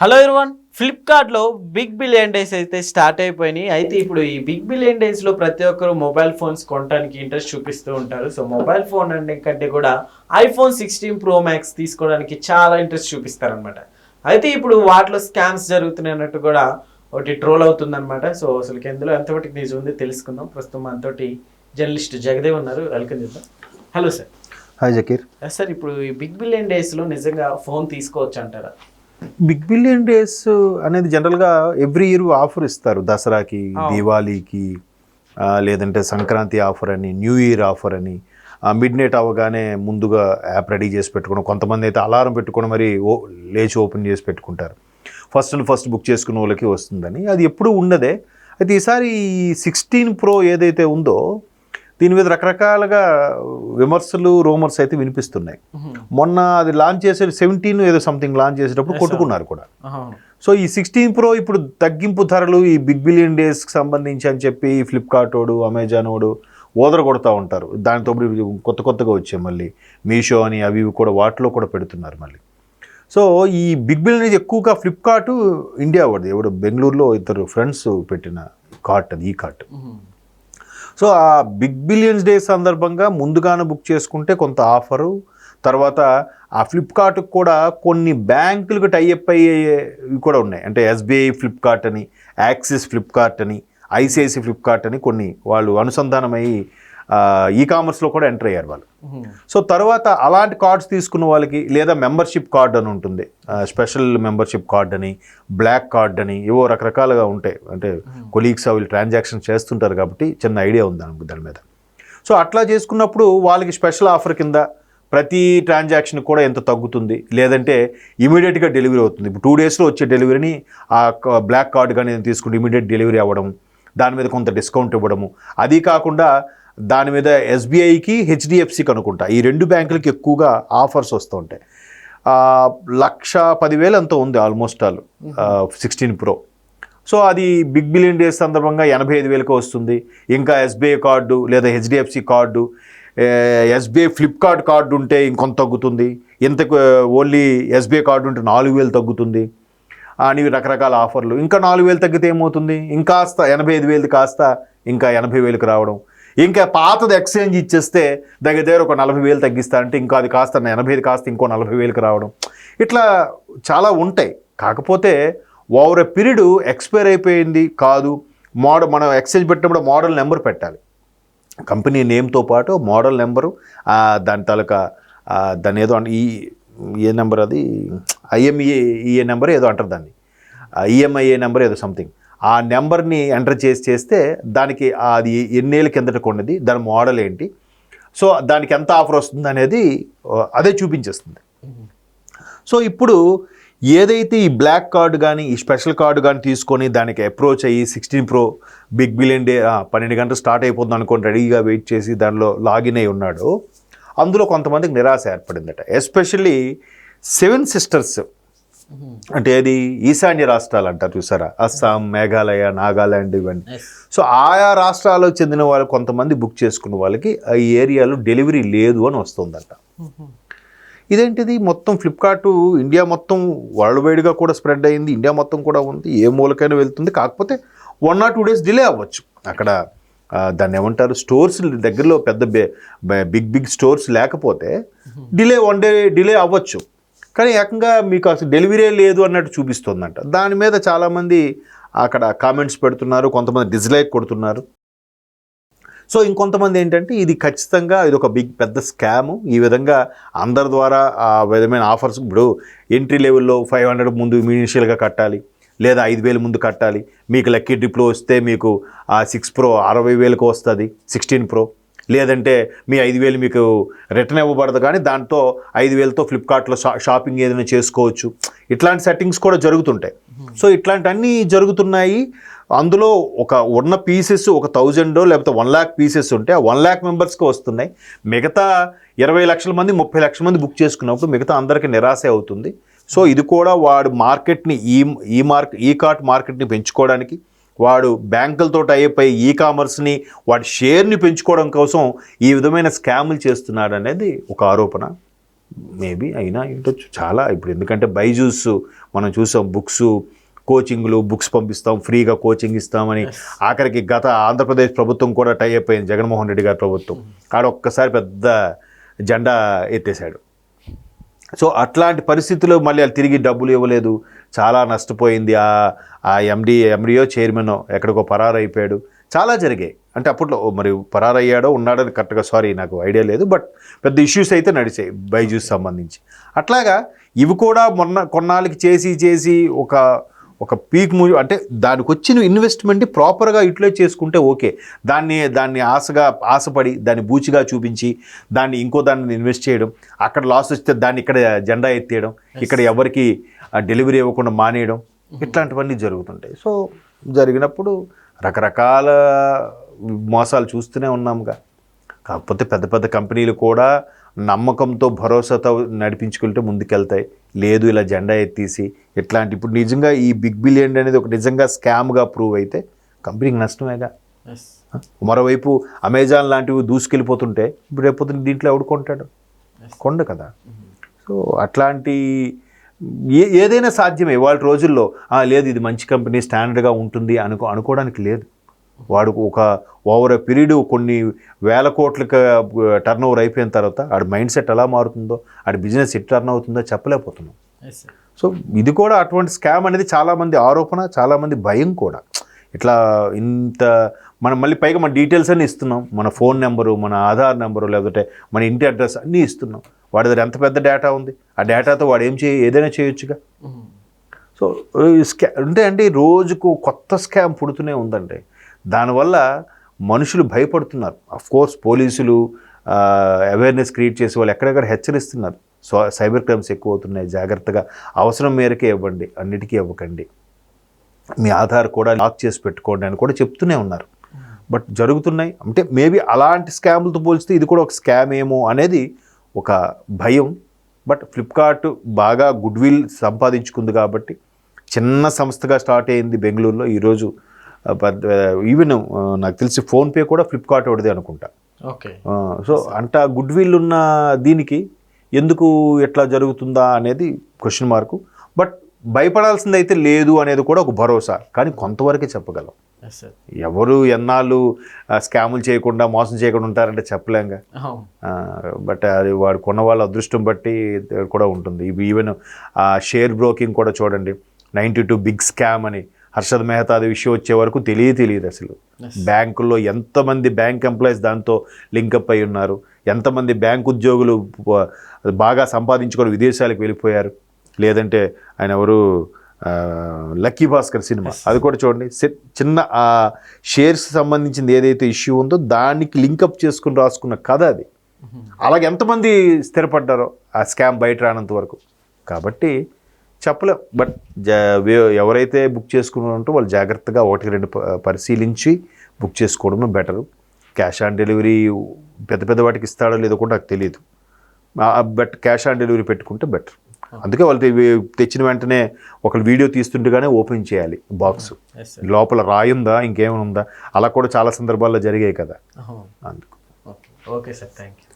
Hello everyone. ఫ్లిప్కార్ట్లో big billion days అయితే start అయిపోయినాయి. అయితే ఇప్పుడు ఈ బిగ్ బిలియన్ డేస్లో ప్రతి ఒక్కరు మొబైల్ ఫోన్స్ కొనడానికి ఇంట్రెస్ట్ చూపిస్తూ ఉంటారు. సో మొబైల్ ఫోన్ అంటే కంటే కూడా ఐఫోన్ 16 ప్రో మ్యాక్స్ తీసుకోవడానికి చాలా ఇంట్రెస్ట్ చూపిస్తారనమాట. అయితే ఇప్పుడు వాటిలో స్కామ్స్ జరుగుతున్నాయన్నట్టు కూడా ఒకటి ట్రోల్ అవుతుందన్నమాట. సో అసలు ఎందులో ఎంతవరకు నిజం ఉంది తెలుసుకుందాం. ప్రస్తుతం మనతోటి జర్నలిస్ట్ జగదేవ్ ఉన్నారు. వెల్కమ్ చేద్దాం. Hello sir. Hi Zakir. Sir, ఇప్పుడు ఈ బిగ్ బిలియన్ డేస్లో నిజంగా ఫోన్ తీసుకోవచ్చు అంటారా? బిగ్ బిలియన్ డేస్ అనేది జనరల్గా ఎవ్రీ ఇయర్ ఆఫర్ ఇస్తారు. దసరాకి, దివాళీకి, లేదంటే సంక్రాంతి ఆఫర్ అని, న్యూ ఇయర్ ఆఫర్ అని. మిడ్ నైట్ అవ్వగానే ముందుగా యాప్ రెడీ చేసి పెట్టుకోవడం, కొంతమంది అయితే అలారం పెట్టుకొని మరి లేచి ఓపెన్ చేసి పెట్టుకుంటారు. ఫస్ట్ బుక్ చేసుకున్న వాళ్ళకి వస్తుందని. అది ఎప్పుడూ ఉండదే. అయితే ఈసారి 16 ప్రో ఏదైతే ఉందో దీని మీద రకరకాలుగా విమర్శలు, రూమర్స్ అయితే వినిపిస్తున్నాయి. మొన్న అది లాంచ్ చేసే 17 ఏదో సంథింగ్ లాంచ్ చేసేటప్పుడు కొట్టుకున్నారు కూడా. సో ఈ 16 ప్రో ఇప్పుడు తగ్గింపు ధరలు ఈ బిగ్ బిలియన్ డేస్కి సంబంధించి అని చెప్పి ఫ్లిప్కార్ట్ వాడు, అమెజాన్ వాడు ఓదర కొడుతూ ఉంటారు. దానితో కొత్తగా వచ్చాయి మళ్ళీ మీషో అని, అవి కూడా వాటిలో కూడా పెడుతున్నారు మళ్ళీ. సో ఈ బిగ్ బిలియన్ అనేది ఎక్కువగా ఫ్లిప్కార్ట్ ఇండియా వాడిది. ఎవడు బెంగళూరులో ఇద్దరు ఫ్రెండ్స్ పెట్టిన కార్ట్ అది, ఈ కార్ట్. సో ఆ బిగ్ బిలియన్స్ డే సందర్భంగా ముందుగానే బుక్ చేసుకుంటే కొంత ఆఫరు, తర్వాత ఆ ఫ్లిప్కార్ట్కి కూడా కొన్ని బ్యాంకులకు టైఅప్ అయ్యేవి కూడా ఉన్నాయి. అంటే ఎస్బీఐ ఫ్లిప్కార్ట్ అని, యాక్సిస్ ఫ్లిప్కార్ట్ అని, ఐసిఐసి ఫ్లిప్కార్ట్ అని కొన్ని వాళ్ళు అనుసంధానమై ఈ కామర్స్లో కూడా ఎంటర్ అయ్యారు వాళ్ళు. సో తర్వాత అలాంటి కార్డ్స్ తీసుకున్న వాళ్ళకి, లేదా మెంబర్షిప్ కార్డ్ అని ఉంటుంది, స్పెషల్ మెంబర్షిప్ కార్డ్ అని, బ్లాక్ కార్డ్ అని, ఏవో రకరకాలుగా ఉంటాయి. అంటే కొలీగ్స్ వీళ్ళు ట్రాన్సాక్షన్ చేస్తుంటారు కాబట్టి చిన్న ఐడియా ఉంది దాని మీద. సో అట్లా చేసుకున్నప్పుడు వాళ్ళకి స్పెషల్ ఆఫర్ కింద ప్రతి ట్రాన్సాక్షన్ కూడా ఎంత తగ్గుతుంది, లేదంటే ఇమీడియట్గా డెలివరీ అవుతుంది. ఇప్పుడు 2 daysలో వచ్చే డెలివరీని ఆ బ్లాక్ కార్డ్ కానీ తీసుకుంటే ఇమీడియట్ డెలివరీ అవ్వడం, దాని మీద కొంత డిస్కౌంట్ ఇవ్వడము. అది కాకుండా దాని మీద ఎస్బీఐకి, హెచ్డిఎఫ్సికి అనుకుంటా, ఈ 2 బ్యాంకులకి ఎక్కువగా ఆఫర్స్ వస్తూ ఉంటాయి. 1,10,000 అంత ఉంది ఆల్మోస్ట్ ఆల్ 16 ప్రో. సో అది బిగ్ బిలియన్ డేస్ సందర్భంగా 85,000కి వస్తుంది. ఇంకా ఎస్బీఐ కార్డు లేదా HDFC card, SBI Flipkart card ఉంటే ఇంకొంత తగ్గుతుంది. ఇంతకు ఓన్లీ ఎస్బీఐ కార్డు ఉంటే 4,000 తగ్గుతుంది అని రకరకాల ఆఫర్లు. ఇంకా 4,000 తగ్గితే ఏమవుతుంది, ఇంకాస్త 85,000 కాస్త ఇంకా 80,000కి రావడం. ఇంకా పాతది ఎక్స్చేంజ్ ఇచ్చేస్తే దగ్గర ఒక 40,000 తగ్గిస్తా అంటే ఇంకా అది కాస్త 85 కాస్త ఇంకో 40,000కి రావడం. ఇట్లా చాలా ఉంటాయి. కాకపోతే ఓవర్ ఎ పీరియడ్ ఎక్స్పైర్ అయిపోయింది కాదు, మనం ఎక్స్చేంజ్ పెట్టినప్పుడు మోడల్ నెంబర్ పెట్టాలి. కంపెనీ నేమ్తో పాటు మోడల్ నెంబరు, దాని తాలూకా దాని ఏదో ఏ నెంబర్, అది ఐఎంఈఏ నెంబర్ ఏదో అంటారు దాన్ని, ఈఎంఐఏ నెంబర్ ఏదో సంథింగ్, ఆ నెంబర్ని ఎంటర్ చేస్తే దానికి అది ఎన్నేళ్ళ కిందట కొన్నది, దాని మోడల్ ఏంటి, సో దానికి ఎంత ఆఫర్ వస్తుంది అనేది అదే చూపించేస్తుంది. సో ఇప్పుడు ఏదైతే ఈ బ్లాక్ కార్డు కానీ, ఈ స్పెషల్ కార్డు కానీ తీసుకొని దానికి అప్రోచ్ అయ్యి 16 ప్రో బిగ్ బిలియన్ డే 12 గంటలు స్టార్ట్ అయిపోతుంది అనుకోని రెడీగా వెయిట్ చేసి దానిలో లాగిన్ అయి ఉన్నాడు, అందులో కొంతమందికి నిరాశ ఏర్పడిందట. ఎస్పెషల్లీ 7 సిస్టర్స్ అంటే అది ఈశాన్య రాష్ట్రాలు అంటారు చూసారా, అస్సాం, మేఘాలయ, నాగాల్యాండ్, ఇవన్నీ. సో ఆయా రాష్ట్రాలకు చెందిన వాళ్ళు కొంతమంది బుక్ చేసుకున్న వాళ్ళకి ఈ ఏరియాలో డెలివరీ లేదు అని వస్తుందట. ఇదేంటిది, మొత్తం ఫ్లిప్కార్ట్ ఇండియా మొత్తం వరల్డ్ వైడ్గా కూడా స్ప్రెడ్ అయింది, ఇండియా మొత్తం కూడా ఉంది, ఏ మూలకైనా వెళ్తుంది. కాకపోతే 1 or 2 days డిలే అవ్వచ్చు. అక్కడ దాన్ని ఏమంటారు, స్టోర్స్ దగ్గరలో పెద్ద బిగ్ స్టోర్స్ లేకపోతే one day డిలే అవ్వచ్చు. కానీ ఏకంగా మీకు అసలు డెలివరీ లేదు అన్నట్టు చూపిస్తుందంట. దాని మీద చాలామంది అక్కడ కామెంట్స్ పెడుతున్నారు, కొంతమంది డిస్లైక్ కొడుతున్నారు. సో ఇంకొంతమంది ఏంటంటే ఇది ఖచ్చితంగా ఇది ఒక పెద్ద స్కాము, ఈ విధంగా అందరి ద్వారా ఆ విధమైన ఆఫర్స్. ఇప్పుడు ఎంట్రీ లెవెల్లో 500 ముందు ఇనీషియల్గా కట్టాలి, లేదా 5,000 ముందు కట్టాలి. మీకు లక్కీ డ్రిప్లో వస్తే మీకు ఆ 6 ప్రో 60,000కి వస్తుంది, 16 ప్రో. లేదంటే మీ 5,000 మీకు రిటర్న్ ఇవ్వబడదు, కానీ దాంతో 5,000తో ఫ్లిప్కార్ట్లో షాపింగ్ ఏదైనా చేసుకోవచ్చు. ఇట్లాంటి సెట్టింగ్స్ కూడా జరుగుతుంటాయి. సో ఇట్లాంటివన్నీ జరుగుతున్నాయి. అందులో ఉన్న పీసెస్ 1,000 లేకపోతే 1 lakh పీసెస్ ఉంటే ఆ 1 lakh మెంబర్స్కి వస్తున్నాయి. మిగతా 20 లక్షల మంది 30 లక్షల మంది బుక్ చేసుకున్నప్పుడు మిగతా అందరికీ నిరాశ అవుతుంది. సో ఇది కూడా వాడు మార్కెట్ని ఈ కార్ట్ మార్కెట్ని పెంచుకోవడానికి, వాడు బ్యాంకులతో టైప్ అయ్యి ఈ కామర్స్ని వాడి షేర్ని పెంచుకోవడం కోసం ఈ విధమైన స్కాములు చేస్తున్నాడు అనేది ఒక ఆరోపణ. మేబీ అయినా ఉండొచ్చు చాలా. ఇప్పుడు ఎందుకంటే బైజూస్ మనం చూసాం, బుక్స్ పంపిస్తాం, ఫ్రీగా కోచింగ్ ఇస్తామని. ఆఖరికి గత ఆంధ్రప్రదేశ్ ప్రభుత్వం కూడా టై అయిపోయింది, జగన్మోహన్ రెడ్డి గారి ప్రభుత్వం. ఆడ ఒక్కసారి పెద్ద జెండా ఎత్తేసాడు. సో అట్లాంటి పరిస్థితుల్లో మళ్ళీ వాళ్ళు తిరిగి డబ్బులు ఇవ్వలేదు, చాలా నష్టపోయింది. ఆ ఎండిఓ చైర్మన్ ఎక్కడికో పరారైపోయాడు, చాలా జరిగాయి. అంటే అప్పట్లో మరి పరారయ్యాడో ఉన్నాడని కరెక్ట్గా నాకు ఐడియా లేదు, బట్ పెద్ద ఇష్యూస్ అయితే నడిచాయి బైజూస్ సంబంధించి. అట్లాగా ఇవి కూడా కొన్నాళ్ళకి చేసి ఒక పీక్ మూవ్, అంటే దానికి వచ్చిన ఇన్వెస్ట్మెంట్ ప్రాపర్గా యూటిలైజ్ చేసుకుంటే ఓకే. దాన్ని ఆశపడి దాన్ని బూచిగా చూపించి దాన్ని ఇన్వెస్ట్ చేయడం, అక్కడ లాస్ వస్తే దాన్ని ఇక్కడ జెండా ఎత్తేయడం, ఇక్కడ ఎవరికి డెలివరీ ఇవ్వకుండా మానేయడం, ఇట్లాంటివన్నీ జరుగుతుంటాయి. సో జరిగినప్పుడు రకరకాల మోసాలు చూస్తూనే ఉన్నాముగా. కాకపోతే పెద్ద పెద్ద కంపెనీలు కూడా నమ్మకంతో భరోసాతో నడిపించుకుంటే ముందుకెళ్తాయి. లేదు ఇలా జెండా ఎత్తేసి ఇట్లాంటి, ఇప్పుడు నిజంగా ఈ బిగ్ బిలియన్ అనేది ఒక నిజంగా స్కామ్గా ప్రూవ్ అయితే కంపెనీకి నష్టమేగా. మరోవైపు అమెజాన్ లాంటివి దూసుకెళ్ళిపోతుంటే ఇప్పుడు రేపు దీంట్లో ఎవడు కొంటాడు? కొండ కదా. సో అట్లాంటి ఏదైనా సాధ్యమే ఇవాళ రోజుల్లో. లేదు ఇది మంచి కంపెనీ స్టాండర్డ్గా ఉంటుంది అనుకోవడానికి లేదు. వాడు ఒక ఓవర్ ఎ పీరియడ్ కొన్ని వేల కోట్లకి టర్న్ ఓవర్ అయిపోయిన తర్వాత ఆడి మైండ్ సెట్ ఎలా మారుతుందో, ఆడి బిజినెస్ ఎట్ టర్న్ అవుతుందో చెప్పలేకపోతున్నాం. సో ఇది కూడా అటువంటి స్కామ్ అనేది చాలామంది ఆరోపణ, చాలామంది భయం కూడా. ఇట్లా మనం మళ్ళీ పైగా మన డీటెయిల్స్ అన్నీ ఇస్తున్నాం, మన ఫోన్ నెంబరు, మన ఆధార్ నెంబరు, లేకపోతే మన ఇంటి అడ్రస్ అన్నీ ఇస్తున్నాం. వాడి దగ్గర ఎంత పెద్ద డేటా ఉంది, ఆ డేటాతో వాడు ఏదైనా చేయొచ్చుగా. సో అంటే రోజుకు కొత్త స్కామ్ పుడుతూనే ఉందండి. దానివల్ల మనుషులు భయపడుతున్నారు. అఫ్కోర్స్ పోలీసులు అవేర్నెస్ క్రియేట్ చేసి వాళ్ళు ఎక్కడెక్కడ హెచ్చరిస్తున్నారు. సైబర్ క్రైమ్స్ ఎక్కువ అవుతున్నాయి, జాగ్రత్తగా అవసరం మేరకే ఇవ్వండి, అన్నిటికీ ఇవ్వకండి, మీ ఆధార్ కూడా లాక్ చేసి పెట్టుకోండి అని కూడా చెప్తూనే ఉన్నారు. బట్ జరుగుతున్నాయి. అంటే మేబీ అలాంటి స్కామ్లతో పోల్చితే ఇది కూడా ఒక స్కామ్ ఏమో అనేది ఒక భయం. బట్ ఫ్లిప్కార్ట్ బాగా గుడ్ విల్ సంపాదించుకుంది కాబట్టి చిన్న సంస్థగా స్టార్ట్ అయింది బెంగళూరులో. ఈరోజు ఈవెన్ నాకు తెలిసి ఫోన్పే కూడా ఫ్లిప్కార్ట్ ఒకటిదే అనుకుంటా. ఓకే. సో అంత గుడ్ విల్ ఉన్న దీనికి ఎందుకు ఎట్లా జరుగుతుందా అనేది క్వశ్చన్ మార్కు. బట్ భయపడాల్సింది అయితే లేదు అనేది కూడా ఒక భరోసా, కానీ కొంతవరకే చెప్పగలం. ఎవరు ఎన్నాళ్ళు స్కాములు చేయకుండా మోసం చేయకుండా ఉంటారంటే చెప్పలేంగా. బట్ అది వాడు కొన్న వాళ్ళ అదృష్టం బట్టి కూడా ఉంటుంది. ఈవెన్ షేర్ బ్రోకింగ్ కూడా చూడండి, 92 బిగ్ స్కామ్ అని హర్షద్ మెహతాది విషయం వచ్చే వరకు తెలియదు అసలు. బ్యాంకుల్లో ఎంతమంది బ్యాంక్ ఎంప్లాయీస్ దాంతో లింకప్ అయి ఉన్నారు, ఎంతమంది బ్యాంక్ ఉద్యోగులు బాగా సంపాదించుకొని విదేశాలకు వెళ్ళిపోయారు. లేదంటే ఆయన ఎవరు, లక్కీ భాస్కర్ సినిమా, అది కూడా చూడండి, చిన్న షేర్స్ సంబంధించింది ఏదైతే ఇష్యూ ఉందో దానికి లింకప్ చేసుకుని రాసుకున్న కథ అది. అలాగే ఎంతమంది స్థిరపడ్డారో ఆ స్కామ్ బయట రానంత వరకు. కాబట్టి చెప్పలేం. బట్ ఎవరైతే బుక్ చేసుకున్నారంటో వాళ్ళు జాగ్రత్తగా 1-2 పరిశీలించి బుక్ చేసుకోవడమే బెటరు. క్యాష్ ఆన్ డెలివరీ పెద్ద వాటికి ఇస్తాడో లేదో కూడా నాకు తెలియదు. బట్ క్యాష్ ఆన్ డెలివరీ పెట్టుకుంటే బెటర్. అందుకే వాళ్ళు తెచ్చిన వెంటనే ఒకళ్ళు వీడియో తీస్తుండగానే ఓపెన్ చేయాలి బాక్స్, లోపల రాయుందా ఇంకేమైనా ఉందా, అలా కూడా చాలా సందర్భాల్లో జరిగాయి కదా. అందుకు ఓకే సార్, థ్యాంక్ యూ.